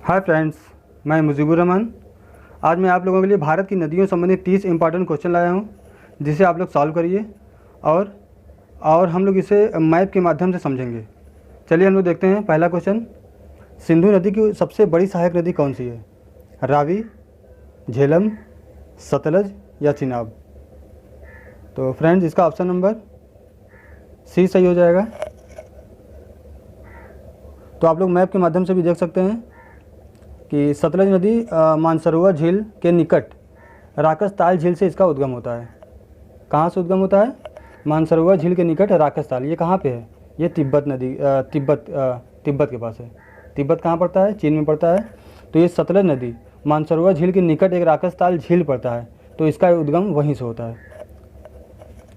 Hi friends, मैं मुजीबुर रहमान। आज मैं आप लोगों के लिए भारत की नदियों संबंधी 30 इंपॉर्टेंट क्वेश्चन लाया हूं, जिसे आप लोग सॉल्व करिए और हम लोग इसे मैप के माध्यम से समझेंगे। चलिए हम लोग देखते हैं। पहला क्वेश्चन, सिंधु नदी की सबसे बड़ी सहायक नदी कौन सी है? रावी, झेलम, सतलज या चिनाब? तो फ्रेंड्स, इसका ऑप्शन नंबर सी सही हो जाएगा। तो आप लोग मैप के माध्यम से भी देख सकते हैं कि सतलज नदी मानसरोवर झील के निकट राकसताल झील से इसका उद्गम होता है। कहाँ से उद्गम होता है? मानसरोवर झील के निकट राकसताल। ये कहाँ पे है? ये तिब्बत नदी तिब्बत के पास है। तिब्बत कहाँ पड़ता है? चीन में पड़ता है। तो ये सतलज नदी मानसरोवर झील के निकट एक राकसताल झील पड़ता है, तो इसका उद्गम वहीं से होता है।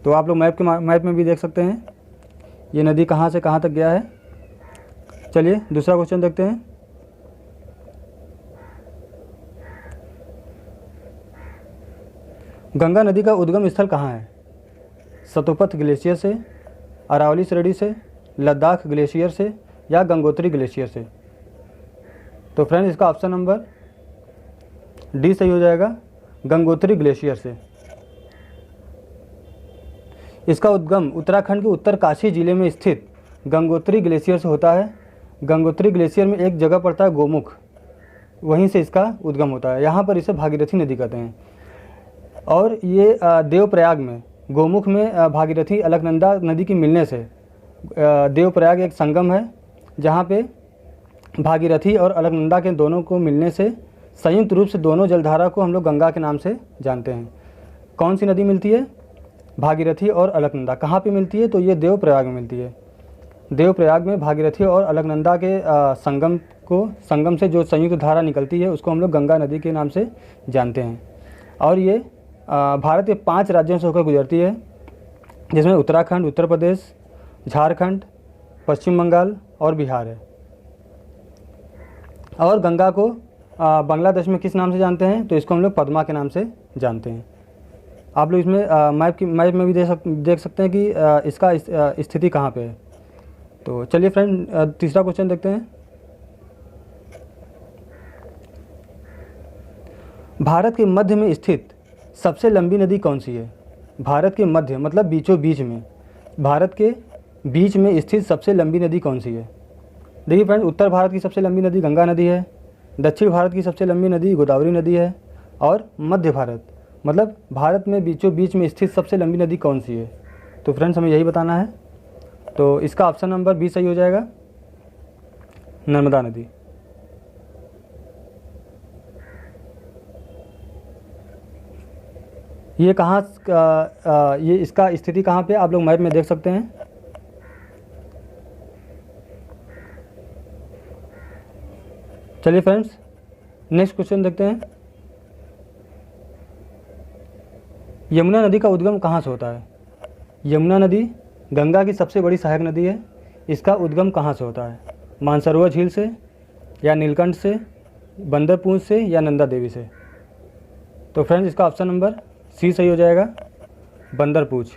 तो आप लोग मैप में भी देख सकते हैं ये नदी कहाँ से कहाँ तक गया है। चलिए दूसरा क्वेश्चन देखते हैं। गंगा नदी का उद्गम स्थल कहाँ है? सतोपथ ग्लेशियर से, अरावली श्रेणी से, लद्दाख ग्लेशियर से या गंगोत्री ग्लेशियर से? तो फ्रेंड्स, इसका ऑप्शन नंबर डी सही हो जाएगा, गंगोत्री ग्लेशियर से। इसका उद्गम उत्तराखंड के उत्तर काशी जिले में स्थित गंगोत्री ग्लेशियर से होता है। गंगोत्री ग्लेशियर में एक जगह पड़ता है गोमुख, वहीं से इसका उद्गम होता है। यहाँ पर इसे भागीरथी नदी कहते हैं। और ये देवप्रयाग में, गोमुख में भागीरथी अलकनंदा नदी की मिलने से देवप्रयाग एक संगम है, जहाँ पे भागीरथी और अलकनंदा के दोनों को मिलने से संयुक्त रूप से दोनों जलधारा को हम लोग गंगा के नाम से जानते हैं। कौन सी नदी मिलती है? भागीरथी और अलकनंदा। कहाँ पे मिलती है? तो ये देवप्रयाग में मिलती है। देवप्रयाग में भागीरथी और अलकनंदा के संगम से जो संयुक्त धारा निकलती है, उसको हम लोग गंगा नदी के नाम से जानते हैं। और ये भारत के 5 राज्यों से होकर गुजरती है, जिसमें उत्तराखंड, उत्तर प्रदेश, झारखंड, पश्चिम बंगाल और बिहार है। और गंगा को बांग्लादेश में किस नाम से जानते हैं? तो इसको हम लोग पद्मा के नाम से जानते हैं। आप लोग इसमें मैप में भी देख सकते हैं कि इसका स्थिति कहाँ पे है। तो चलिए फ्रेंड, तीसरा क्वेश्चन देखते हैं। भारत के मध्य में स्थित सबसे लंबी नदी कौन सी है? भारत के मध्य मतलब बीचों बीच में, भारत के बीच में स्थित सबसे लंबी नदी कौन सी है? देखिए फ्रेंड, उत्तर भारत की सबसे लंबी नदी गंगा नदी है, दक्षिण भारत की सबसे लंबी नदी गोदावरी नदी है, और मध्य भारत मतलब भारत में बीचों बीच में स्थित सबसे लंबी नदी कौन सी है? तो फ्रेंड्स, हमें यही बताना है। तो इसका ऑप्शन नंबर बी सही हो जाएगा, नर्मदा नदी। ये ये इसका स्थिति कहाँ पे आप लोग मैप में देख सकते हैं। चलिए फ्रेंड्स, नेक्स्ट क्वेश्चन देखते हैं। यमुना नदी का उद्गम कहाँ से होता है? यमुना नदी गंगा की सबसे बड़ी सहायक नदी है। इसका उद्गम कहाँ से होता है? मानसरोवर झील से, या नीलकंठ से, बंदरपूंछ से या नंदा देवी से? तो फ्रेंड्स, इसका ऑप्शन नंबर सी सही हो जाएगा, बंदरपूंछ।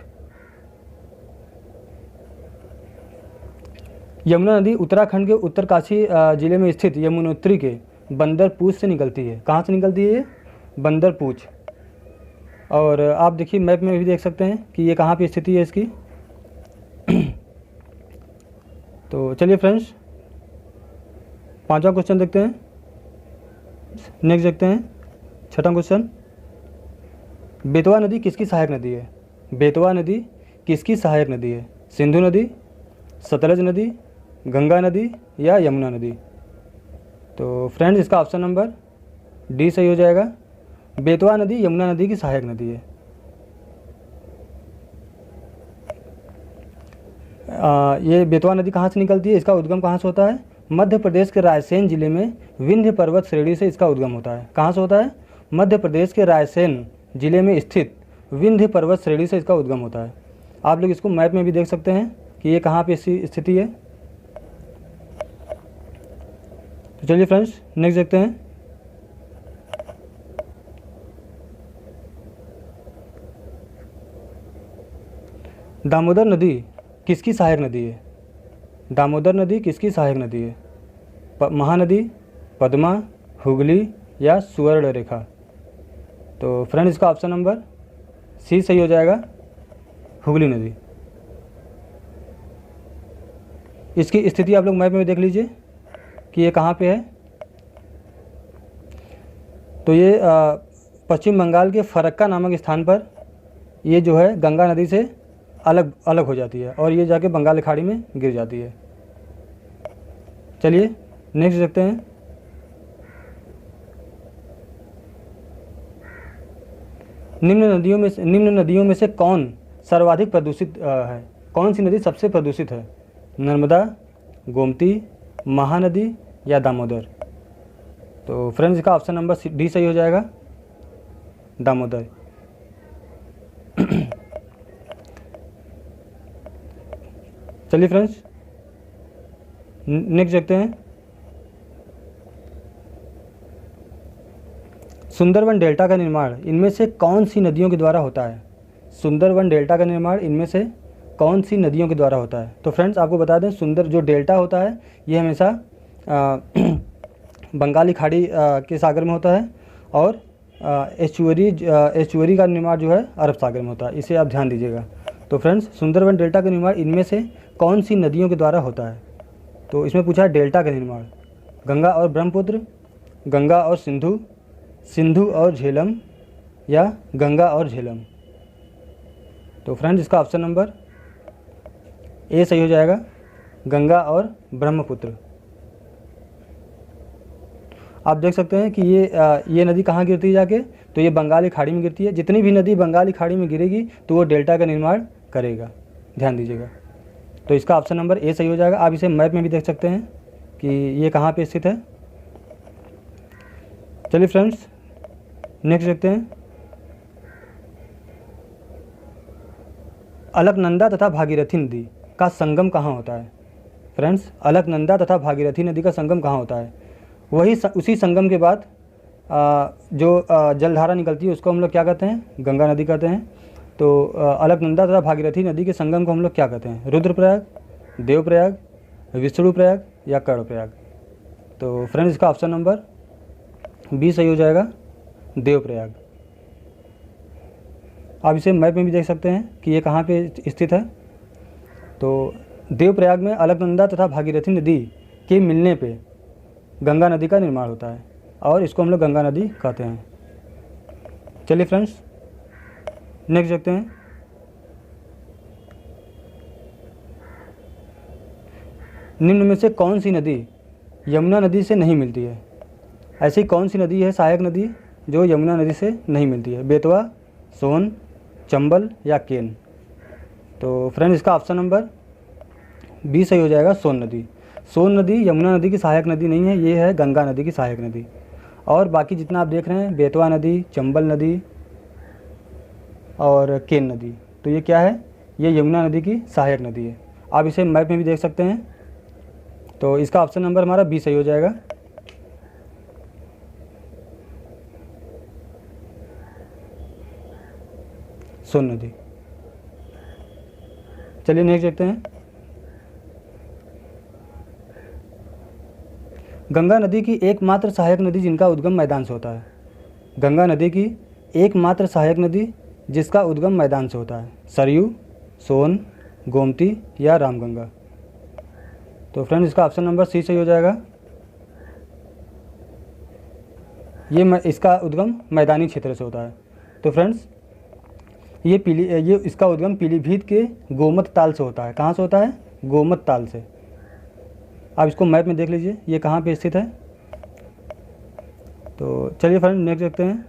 यमुना नदी उत्तराखंड के उत्तरकाशी जिले में स्थित यमुनोत्री के बंदरपूंछ से निकलती है। कहाँ से निकलती है? बंदरपूंछ। और आप देखिए मैप में भी देख सकते हैं कि ये कहाँ पे स्थिति है इसकी। तो चलिए फ्रेंड्स, 5वां क्वेश्चन देखते हैं। नेक्स्ट देखते हैं 6वां क्वेश्चन। बेतवा नदी किसकी सहायक नदी है? बेतवा नदी किसकी सहायक नदी है? सिंधु नदी, सतलज नदी, गंगा नदी या यमुना नदी? तो फ्रेंड्स, इसका ऑप्शन नंबर डी सही हो जाएगा, बेतवा नदी यमुना नदी की सहायक नदी है। ये बेतवा नदी कहाँ से निकलती है? इसका उद्गम कहाँ से होता है? मध्य प्रदेश के रायसेन जिले में विंध्य पर्वत श्रेणी से इसका उद्गम होता है। कहाँ से होता है? मध्य प्रदेश के रायसेन जिले में स्थित विंध्य पर्वत श्रेणी से इसका उद्गम होता है। आप लोग इसको मैप में भी देख सकते हैं कि ये कहाँ पे इसकी स्थिति है। तो चलिए फ्रेंड्स, नेक्स्ट देखते हैं। दामोदर नदी किसकी सहायक नदी है? दामोदर नदी किसकी सहायक नदी है? महानदी, पद्मा, हुगली या सुवर्ण रेखा। तो फ्रेंड इसका ऑप्शन नंबर सी सही हो जाएगा, हुगली नदी। इसकी स्थिति आप लोग मैप में देख लीजिए कि ये कहाँ पे है। तो ये पश्चिम बंगाल के फरक्का नामक स्थान पर ये जो है गंगा नदी से अलग अलग हो जाती है और ये जाके बंगाल की खाड़ी में गिर जाती है। चलिए नेक्स्ट देखते हैं। निम्न नदियों में से कौन सर्वाधिक प्रदूषित है? कौन सी नदी सबसे प्रदूषित है? नर्मदा, गोमती, महानदी या दामोदर? तो फ्रेंड्स इसका ऑप्शन नंबर डी सही हो जाएगा, दामोदर। चलिए फ्रेंड्स नेक्स्ट देखते हैं। सुंदरवन डेल्टा का निर्माण इनमें से कौन सी नदियों के द्वारा होता है? सुंदरवन डेल्टा का निर्माण इनमें से कौन सी नदियों के द्वारा होता है? तो फ्रेंड्स आपको बता दें, सुंदर जो डेल्टा होता है ये हमेशा बंगाली खाड़ी के सागर में होता है और एस्चुअरी का निर्माण जो है अरब सागर में होता है। इसे आप ध्यान दीजिएगा। तो फ्रेंड्स सुंदरवन डेल्टा का निर्माण इनमें से कौन सी नदियों के द्वारा होता है? तो इसमें पूछा है डेल्टा का निर्माण, गंगा और ब्रह्मपुत्र, गंगा और सिंधु, सिंधु और झेलम या गंगा और झेलम? तो फ्रेंड्स इसका ऑप्शन नंबर ए सही हो जाएगा, गंगा और ब्रह्मपुत्र। आप देख सकते हैं कि ये नदी कहाँ गिरती है जाके? तो ये बंगाली खाड़ी में गिरती है। जितनी भी नदी बंगाली खाड़ी में गिरेगी तो वो डेल्टा का निर्माण करेगा, ध्यान दीजिएगा। तो इसका ऑप्शन नंबर ए सही हो जाएगा। आप इसे मैप में भी देख सकते हैं कि ये कहाँ पे स्थित है। चलिए फ्रेंड्स नेक्स्ट देखते हैं। अलकनंदा तथा भागीरथी नदी का संगम कहाँ होता है? फ्रेंड्स अलकनंदा तथा भागीरथी नदी का संगम कहाँ होता है? उसी संगम के बाद जो जलधारा निकलती है उसको हम लोग क्या कहते हैं? गंगा नदी कहते हैं। तो अलकनंदा तथा भागीरथी नदी के संगम को हम लोग क्या कहते हैं? रुद्रप्रयाग, देवप्रयाग, विष्णुप्रयाग या कर्णप्रयाग? तो फ्रेंड्स इसका ऑप्शन नंबर बी सही हो जाएगा, देवप्रयाग। आप इसे मैप में भी देख सकते हैं कि ये कहाँ पे स्थित है। तो देवप्रयाग में अलकनंदा तथा भागीरथी नदी के मिलने पे गंगा नदी का निर्माण होता है और इसको हम लोग गंगा नदी कहते हैं। चलिए फ्रेंड्स नेक्स्ट देखते हैं। निम्न में से कौन सी नदी यमुना नदी से नहीं मिलती है? ऐसी कौन सी नदी है सहायक नदी जो यमुना नदी से नहीं मिलती है? बेतवा, सोन, चंबल या केन? तो फ्रेंड्स इसका ऑप्शन नंबर बी सही हो जाएगा, सोन नदी। सोन नदी यमुना नदी की सहायक नदी नहीं है, ये है गंगा नदी की सहायक नदी। और बाकी जितना आप देख रहे हैं बेतवा नदी, चंबल नदी और केन नदी, तो ये क्या है? ये यमुना नदी की सहायक नदी है। आप इसे मैप में भी देख सकते हैं। तो इसका ऑप्शन नंबर हमारा बी सही हो जाएगा। सोन नदी। चलिए नेक्स्ट देखते हैं। गंगा नदी की एकमात्र सहायक नदी जिनका उद्गम मैदान से होता है? गंगा नदी की एकमात्र सहायक नदी जिसका उद्गम मैदान से होता है? सरयू, सोन, गोमती या रामगंगा? तो फ्रेंड्स इसका ऑप्शन नंबर सी सही हो जाएगा। इसका उद्गम मैदानी क्षेत्र से होता है। तो फ्रेंड्स ये इसका उद्गम पीलीभीत के गोमत ताल से होता है। कहाँ से होता है? गोमत ताल से। आप इसको मैप में देख लीजिए ये कहाँ पे स्थित है। तो चलिए फ्रेंड नेक्स्ट देखते हैं।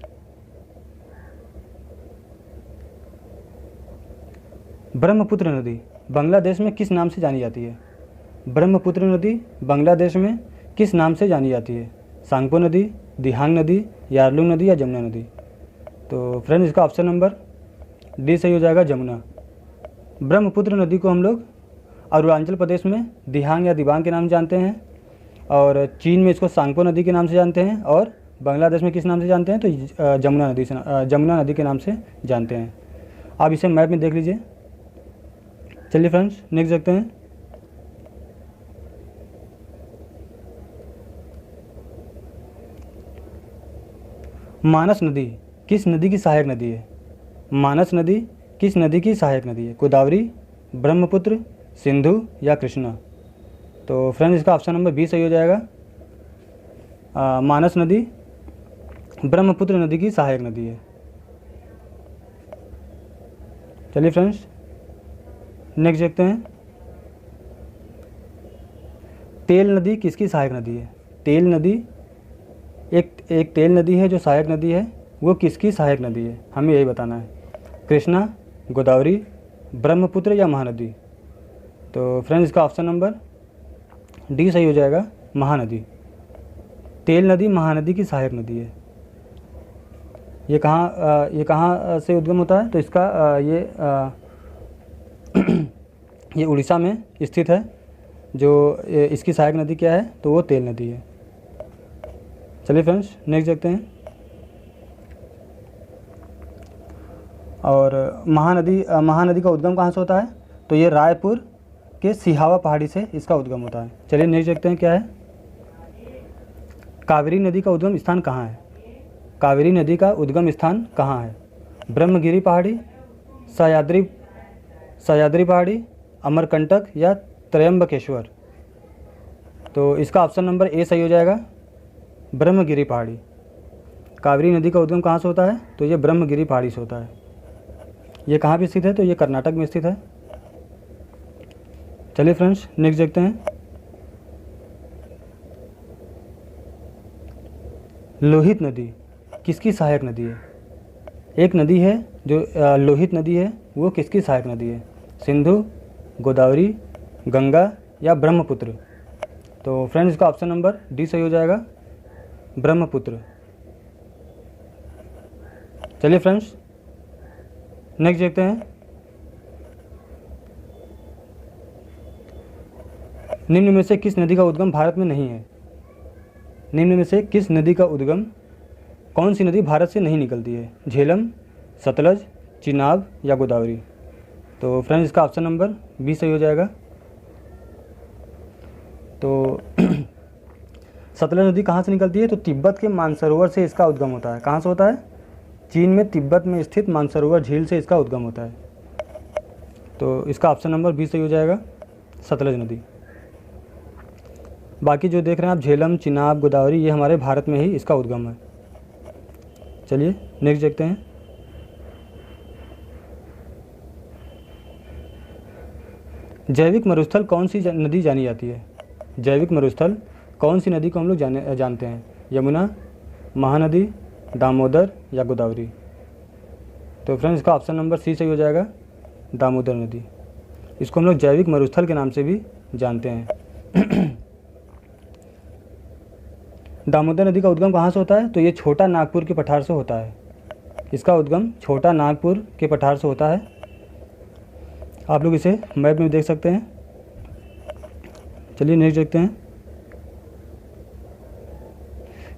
ब्रह्मपुत्र नदी बांग्लादेश में किस नाम से जानी जाती है? ब्रह्मपुत्र नदी बांग्लादेश में किस नाम से जानी जाती है? सांगपो नदी, दिहांग नदी, यारलुंग नदी या जमुना नदी? तो फ्रेंड इसका ऑप्शन नंबर डी सही हो जाएगा, जमुना। ब्रह्मपुत्र नदी को हम लोग अरुणाचल प्रदेश में दिहांग या दिबांग के नाम से जानते हैं और चीन में इसको सांगपो नदी के नाम से जानते हैं और बांग्लादेश में किस नाम से जानते हैं? तो जमुना नदी के नाम से जानते हैं। आप इसे मैप में देख लीजिए। चलिए फ्रेंड्स नेक्स्ट देखते हैं। मानस नदी किस नदी की सहायक नदी है? मानस नदी किस नदी की सहायक नदी है? गोदावरी, ब्रह्मपुत्र, सिंधु या कृष्णा? तो फ्रेंड्स इसका ऑप्शन नंबर बी सही हो जाएगा। मानस नदी ब्रह्मपुत्र नदी की सहायक नदी है। चलिए फ्रेंड्स नेक्स्ट देखते हैं। तेल नदी किसकी सहायक नदी है? तेल नदी एक तेल नदी है जो सहायक नदी है, वो किसकी सहायक नदी है? हमें यही बताना है। कृष्णा, गोदावरी, ब्रह्मपुत्र या महानदी? तो फ्रेंड्स इसका ऑप्शन नंबर डी सही हो जाएगा, महानदी। तेल नदी महानदी की सहायक नदी है। ये कहाँ से उद्गम होता है? तो इसका ये उड़ीसा में स्थित है। जो इसकी सहायक नदी क्या है? तो वो तेल नदी है। चलिए फ्रेंड्स नेक्स्ट देखते हैं। और महानदी का उद्गम कहाँ से होता है? तो ये रायपुर के सिहावा पहाड़ी से इसका उद्गम होता है। चलिए नेक्स्ट देखते हैं क्या है। कावेरी नदी का उद्गम स्थान कहाँ है? कावेरी नदी का उद्गम स्थान कहाँ है? ब्रह्मगिरी पहाड़ी, सह्याद्री पहाड़ी, अमरकंटक या त्रयंबकेश्वर? तो इसका ऑप्शन नंबर ए सही हो जाएगा, ब्रह्मगिरी पहाड़ी। कावेरी नदी का उद्गम कहाँ से होता है? तो ये ब्रह्मगिरी पहाड़ी से होता है। ये कहाँ पे स्थित है? तो ये कर्नाटक में स्थित है। चलिए फ्रेंड्स नेक्स्ट देखते हैं। लोहित नदी किसकी सहायक नदी है? एक नदी है जो लोहित नदी है, वो किसकी सहायक नदी है? सिंधु, गोदावरी, गंगा या ब्रह्मपुत्र? तो फ्रेंड्स इसका ऑप्शन नंबर डी सही हो जाएगा, ब्रह्मपुत्र। चलिए फ्रेंड्स नेक्स्ट देखते हैं। निम्न में से किस नदी का उद्गम भारत में नहीं है? निम्न में से किस नदी का उद्गम, कौन सी नदी भारत से नहीं निकलती है? झेलम, सतलज, चिनाब या गोदावरी? तो फ्रेंड्स इसका ऑप्शन नंबर बी सही हो जाएगा। तो सतलज नदी कहाँ से निकलती है? तो तिब्बत के मानसरोवर से इसका उद्गम होता है। कहाँ से होता है? चीन में तिब्बत में स्थित मानसरोवर झील से इसका उद्गम होता है। तो इसका ऑप्शन नंबर बी सही हो जाएगा, सतलज नदी। बाकी जो देख रहे हैं आप, झेलम, चिनाब, गोदावरी, ये हमारे भारत में ही इसका उद्गम है। चलिए नेक्स्ट देखते हैं। जैविक मरुस्थल कौन सी नदी जानी जाती है? जैविक मरुस्थल कौन सी नदी को हम लोग जानते हैं? यमुना, महानदी, दामोदर या गोदावरी? तो फ्रेंड्स इसका ऑप्शन नंबर सी सही हो जाएगा, दामोदर नदी। इसको हम लोग जैविक मरुस्थल के नाम से भी जानते हैं। दामोदर नदी का उद्गम कहाँ से होता है? तो ये छोटा नागपुर के पठार से होता है। इसका उद्गम छोटा नागपुर के पठार से होता है। आप लोग इसे मैप में देख सकते हैं। चलिए नेक्स्ट देखते हैं।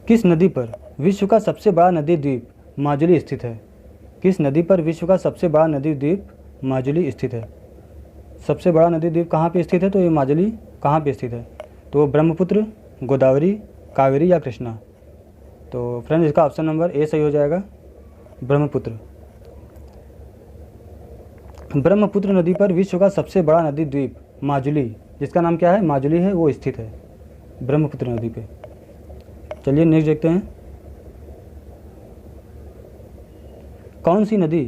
किस नदी पर विश्व का सबसे बड़ा नदी द्वीप माजुली स्थित है? किस नदी पर विश्व का सबसे बड़ा नदी द्वीप माजुली स्थित है? सबसे बड़ा नदी द्वीप कहाँ पे स्थित है? तो ये माजुली कहाँ पे स्थित है? तो ब्रह्मपुत्र, गोदावरी, कावेरी या कृष्णा? तो फ्रेंड्स इसका ऑप्शन नंबर ए सही हो जाएगा, ब्रह्मपुत्र। ब्रह्मपुत्र नदी पर विश्व का सबसे बड़ा नदी द्वीप माजुली, जिसका नाम क्या है? माजुली है, वो स्थित है ब्रह्मपुत्र नदी पे। चलिए नेक्स्ट देखते हैं। कौन सी नदी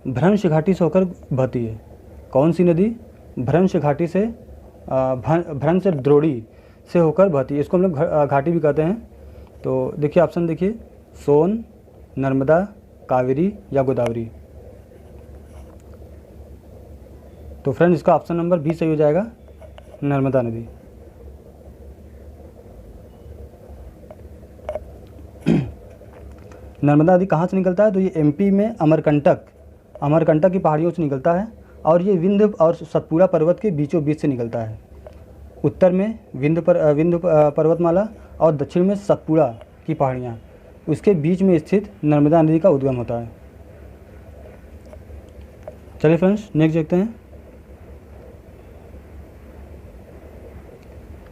भ्रंश घाटी से होकर बहती है? कौन सी नदी भ्रंश घाटी से भ्रंश द्रोणी से होकर बहती है? इसको हम लोग घाटी भी कहते हैं। तो देखिए ऑप्शन देखिए, सोन, नर्मदा, कावेरी या गोदावरी? तो फ्रेंड्स इसका ऑप्शन नंबर बी सही हो जाएगा, नर्मदा नदी। नर्मदा नदी कहाँ से निकलता है? तो ये एमपी में अमरकंटक की पहाड़ियों से निकलता है और ये विंध्य और सतपुड़ा पर्वत के बीचों बीच से निकलता है। उत्तर में विंध्य पर्वतमाला और दक्षिण में सतपुड़ा की पहाड़ियाँ, उसके बीच में स्थित नर्मदा नदी का उद्गम होता है। चलिए फ्रेंड्स नेक्स्ट देखते हैं।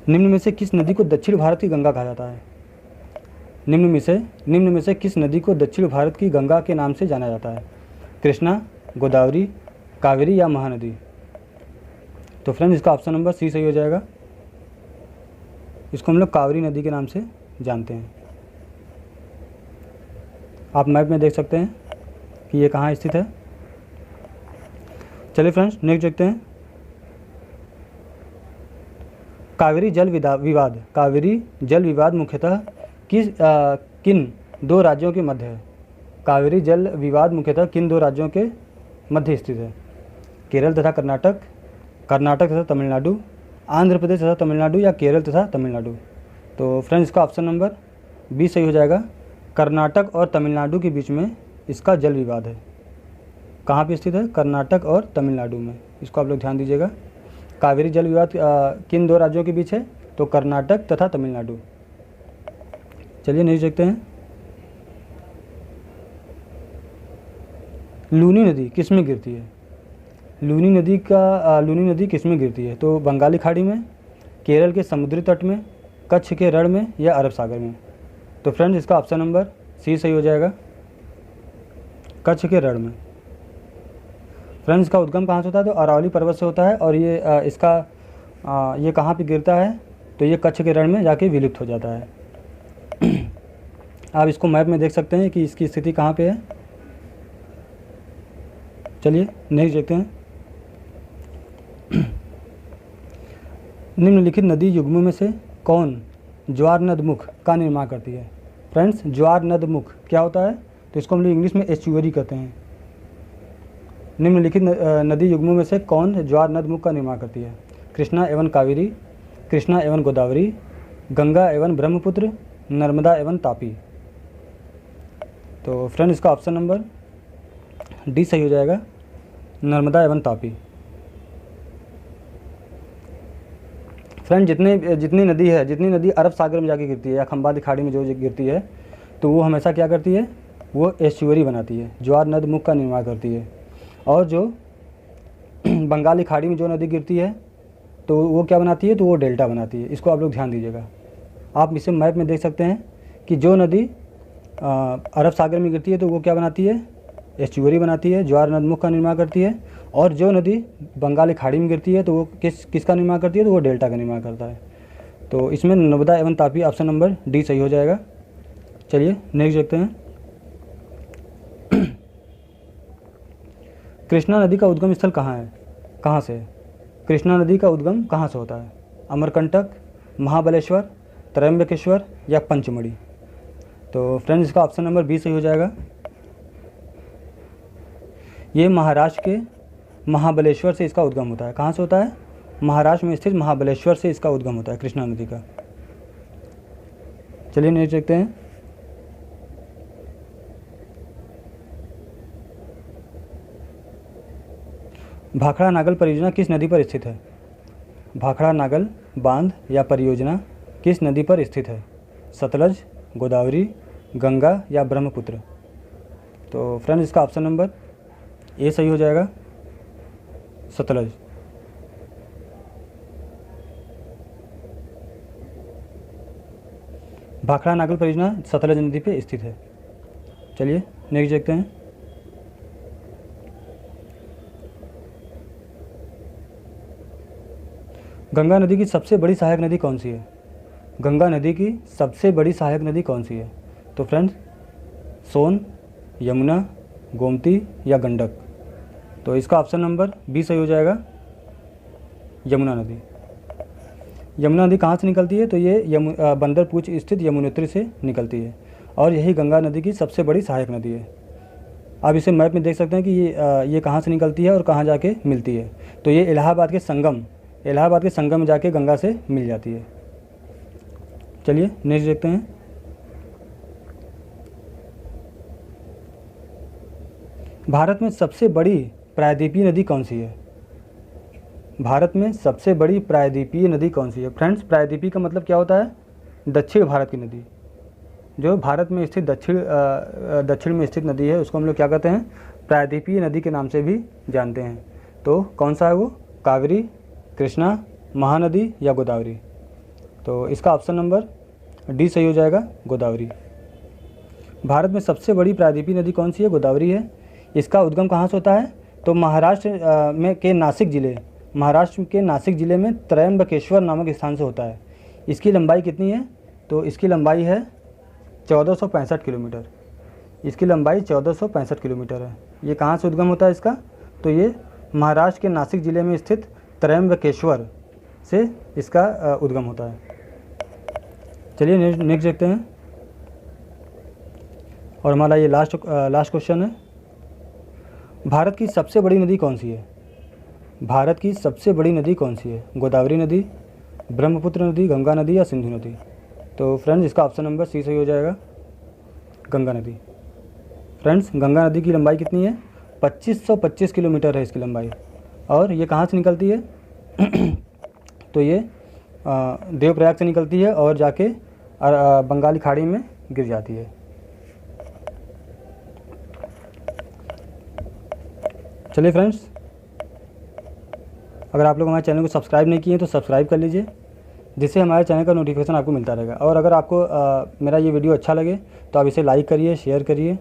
निम्न में से किस नदी को दक्षिण भारत की गंगा कहा जाता है? निम्न में से किस नदी को दक्षिण भारत की गंगा के नाम से जाना जाता है? कृष्णा, गोदावरी, कावेरी या महानदी? तो फ्रेंड्स इसका ऑप्शन नंबर सी सही हो जाएगा। इसको हम लोग कावेरी नदी के नाम से जानते हैं। आप मैप में देख सकते हैं कि ये कहाँ स्थित है। चलिए फ्रेंड्स नेक्स्ट देखते हैं। कावेरी जल विवाद मुख्यतः किन दो राज्यों के मध्य है? कावेरी जल विवाद मुख्यतः किन दो राज्यों के मध्य स्थित है? केरल तथा कर्नाटक, कर्नाटक तथा तमिलनाडु, आंध्र प्रदेश तथा तमिलनाडु या केरल तथा तमिलनाडु? तो फ्रेंड्स इसका ऑप्शन नंबर बी सही हो जाएगा। कर्नाटक और तमिलनाडु के बीच में इसका जल विवाद है। कहाँ पे स्थित है? कर्नाटक और तमिलनाडु में। इसको आप लोग ध्यान दीजिएगा। कावेरी जल विवाद किन दो राज्यों के बीच है? तो कर्नाटक तथा तमिलनाडु। चलिए नेक्स्ट देखते हैं। लूनी नदी किस में गिरती है? लूनी नदी किस में गिरती है? तो बंगाली खाड़ी में, केरल के समुद्री तट में, कच्छ के रण में या अरब सागर में? तो फ्रेंड्स इसका ऑप्शन नंबर सी सही हो जाएगा, कच्छ के रण में। फ्रेंड्स इसका उद्गम कहाँ से होता है? तो अरावली पर्वत से होता है और ये ये कहाँ पे गिरता है? तो ये कच्छ के रण में जाके विलुप्त हो जाता है। आप इसको मैप में देख सकते हैं कि इसकी स्थिति कहाँ पे है। चलिए नेक्स्ट देखते हैं। निम्नलिखित नदी युग्मों में से कौन ज्वार नदमुख का निर्माण करती है? फ्रेंड्स ज्वार नदमुख क्या होता है? तो इसको हम लोग इंग्लिश में एस्चुअरी कहते हैं। निम्नलिखित नदी युग्मों में से कौन ज्वार नदमुख का निर्माण करती है? कृष्णा एवं कावेरी, कृष्णा एवं गोदावरी, गंगा एवं ब्रह्मपुत्र, नर्मदा एवं तापी? तो फ्रेंड इसका ऑप्शन नंबर डी सही हो जाएगा, नर्मदा एवं तापी। फ्रेंड जितनी नदी अरब सागर में जाके गिरती है या खंबाती खाड़ी में जो गिरती है तो वो हमेशा क्या करती है? वो एस्चुअरी बनाती है, ज्वार नदमुख का निर्माण करती है। और जो बंगाली खाड़ी में जो नदी गिरती है तो वो क्या बनाती है? तो वो डेल्टा बनाती है। इसको आप लोग ध्यान दीजिएगा। आप इसे मैप में देख सकते हैं कि जो नदी अरब सागर में गिरती है तो वो क्या बनाती है? एस्चुअरी बनाती है, ज्वार नदमुख का निर्माण करती है। और जो नदी बंगाली खाड़ी में गिरती है तो वो किसका निर्माण करती है? तो वो डेल्टा का निर्माण करता है। तो इसमें नर्मदा एवं तापी ऑप्शन नंबर डी सही हो जाएगा। चलिए नेक्स्ट देखते हैं। कृष्णा नदी का उद्गम स्थल कहाँ है? कहाँ से? कृष्णा नदी का उद्गम कहाँ से होता है? अमरकंटक, महाबलेश्वर, त्रयंबकेश्वर या पंचमढ़ी? तो फ्रेंड्स इसका ऑप्शन नंबर बी सही हो जाएगा। ये महाराष्ट्र के महाबलेश्वर से इसका उद्गम होता है। कहाँ से होता है? महाराष्ट्र में स्थित महाबलेश्वर से इसका उद्गम होता है कृष्णा नदी का। चलिए नेक्स्ट देखते हैं। भाखड़ा नागल परियोजना किस नदी पर स्थित है? भाखड़ा नागल बांध या परियोजना किस नदी पर स्थित है? सतलज, गोदावरी, गंगा या ब्रह्मपुत्र? तो फ्रेंड्स इसका ऑप्शन नंबर ए सही हो जाएगा, सतलज। भाखड़ा नागल परियोजना सतलज नदी पे स्थित है। चलिए नेक्स्ट देखते हैं। गंगा नदी की सबसे बड़ी सहायक नदी कौन सी है? गंगा नदी की सबसे बड़ी सहायक नदी कौन सी है? तो फ्रेंड्स सोन, यमुना, गोमती या गंडक? तो इसका ऑप्शन नंबर बी सही हो जाएगा, यमुना नदी। यमुना नदी कहाँ से निकलती है? तो ये बंदरपूछ स्थित यमुनोत्री से निकलती है और यही गंगा नदी की सबसे बड़ी सहायक नदी है। आप इसे मैप में देख सकते हैं कि ये कहाँ से निकलती है और कहाँ जाके मिलती है। तो ये इलाहाबाद के संगम में जाके गंगा से मिल जाती है। चलिए नेक्स्ट देखते हैं। भारत में सबसे बड़ी प्रायद्वीपीय नदी कौन सी है? भारत में सबसे बड़ी प्रायद्वीपीय नदी कौन सी है? फ्रेंड्स प्रायद्वीपीय का मतलब क्या होता है? दक्षिण भारत की नदी। जो भारत में स्थित दक्षिण में स्थित नदी है उसको हम लोग क्या कहते हैं? प्रायद्वीपीय नदी के नाम से भी जानते हैं। तो कौन सा है वो? कावेरी, कृष्णा, महानदी या गोदावरी? तो इसका ऑप्शन नंबर डी सही हो जाएगा, गोदावरी। भारत में सबसे बड़ी प्रायद्वीपीय नदी कौन सी है? गोदावरी है। इसका उद्गम कहाँ से होता है? तो महाराष्ट्र महाराष्ट्र के नासिक ज़िले में त्रयंबकेश्वर नामक स्थान से होता है। इसकी लंबाई कितनी है? तो इसकी लंबाई है 1465 किलोमीटर। इसकी लंबाई 1465 किलोमीटर है। ये कहाँ से उद्गम होता है इसका? तो ये महाराष्ट्र के नासिक ज़िले में स्थित त्रयंबकेश्वर से इसका उद्गम होता है। चलिए नेक्स्ट देखते हैं, और हमारा ये लास्ट क्वेश्चन है। भारत की सबसे बड़ी नदी कौन सी है? भारत की सबसे बड़ी नदी कौन सी है? गोदावरी नदी, ब्रह्मपुत्र नदी, गंगा नदी या सिंधु नदी? तो फ्रेंड्स इसका ऑप्शन नंबर सी सही हो जाएगा, गंगा नदी। फ्रेंड्स गंगा नदी की लंबाई कितनी है? 2525 किलोमीटर है इसकी लंबाई। और ये कहाँ से निकलती है? तो ये देवप्रयाग से निकलती है और जाके बंगाली खाड़ी में गिर जाती है। चलिए फ्रेंड्स, अगर आप लोग हमारे चैनल को सब्सक्राइब नहीं किए तो सब्सक्राइब कर लीजिए, जिससे हमारे चैनल का नोटिफिकेशन आपको मिलता रहेगा। और अगर आपको मेरा ये वीडियो अच्छा लगे तो आप इसे लाइक करिए, शेयर करिए